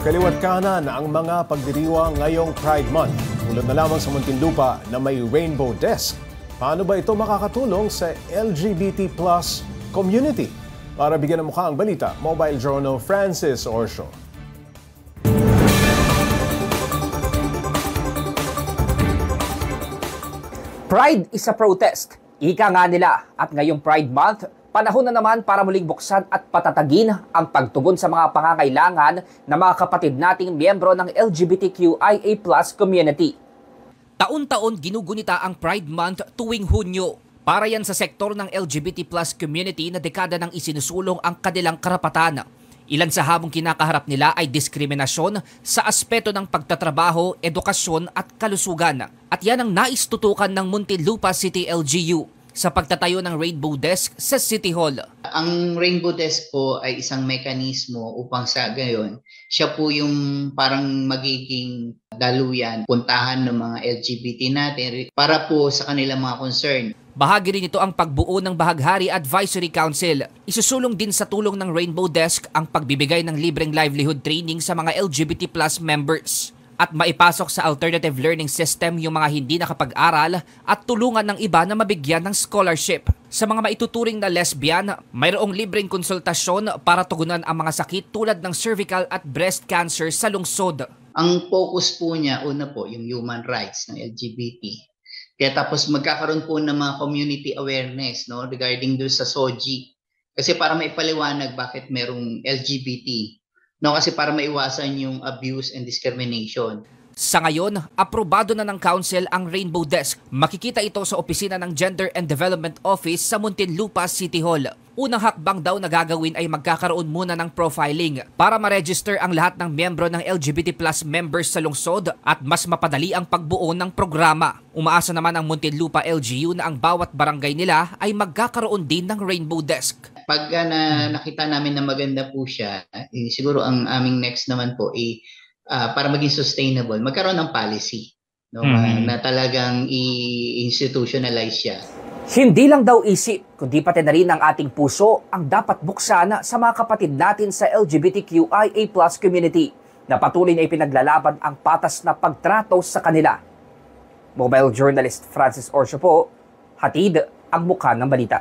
Kaliwat kanan ang mga pagdiriwang ngayong Pride Month. Tulad na lamang sa Muntinlupa na may Rainbow Desk. Paano ba ito makakatulong sa LGBT plus community? Para bigyan ng mukha ang balita, Mobile Journal Francis Orsio. Pride is a protest. Ika nga nila, at ngayong Pride Month, panahon na naman para muling buksan at patatagin ang pagtugon sa mga pangangailangan ng mga kapatid nating miyembro ng LGBTQIA+ community. Taon-taon ginugunita ang Pride Month tuwing Hunyo. Para yan sa sektor ng LGBT+ community na dekada nang isinusulong ang kanilang karapatan. Ilan sa hamong kinakaharap nila ay diskriminasyon sa aspeto ng pagtatrabaho, edukasyon at kalusugan. At yan ang naistutukan ng Muntinlupa City LGU sa pagtatayo ng Rainbow Desk sa City Hall. Ang Rainbow Desk po ay isang mekanismo upang sa gayon, siya po yung parang magiging daluyan, puntahan ng mga LGBT natin para po sa kanilang mga concern. Bahagi rin ito ang pagbuo ng Bahaghari Advisory Council. Isusulong din sa tulong ng Rainbow Desk ang pagbibigay ng libreng livelihood training sa mga LGBT plus members. At maipasok sa alternative learning system yung mga hindi nakapag-aral at tulungan ng iba na mabigyan ng scholarship. Sa mga maituturing na lesbian, mayroong libreng konsultasyon para tugunan ang mga sakit tulad ng cervical at breast cancer sa lungsod. Ang focus po niya, una po, yung human rights ng LGBT. Kaya tapos magkakaroon po ng mga community awareness, no, regarding doon sa SOGI. Kasi para maipaliwanag bakit merong LGBT. No, kasi para maiwasan yung abuse and discrimination. Sa ngayon, aprobado na ng Council ang Rainbow Desk. Makikita ito sa opisina ng Gender and Development Office sa Muntinlupa City Hall. Unang hakbang daw na gagawin ay magkakaroon muna ng profiling para ma-register ang lahat ng miyembro ng LGBT plus members sa lungsod at mas mapadali ang pagbuo ng programa. Umaasa naman ang Muntinlupa LGU na ang bawat barangay nila ay magkakaroon din ng Rainbow Desk. Pag nakita namin na maganda po siya, siguro ang aming next naman po para maging sustainable, magkaroon ng policy, no, na talagang i-institutionalize siya. Hindi lang daw isip, kundi pati na rin ang ating puso ang dapat buksan sa mga kapatid natin sa LGBTQIA+ community na patuloy na ipinaglalaban ang patas na pagtrato sa kanila. Mobile journalist Francis Orsio po, hatid ang mukha ng balita.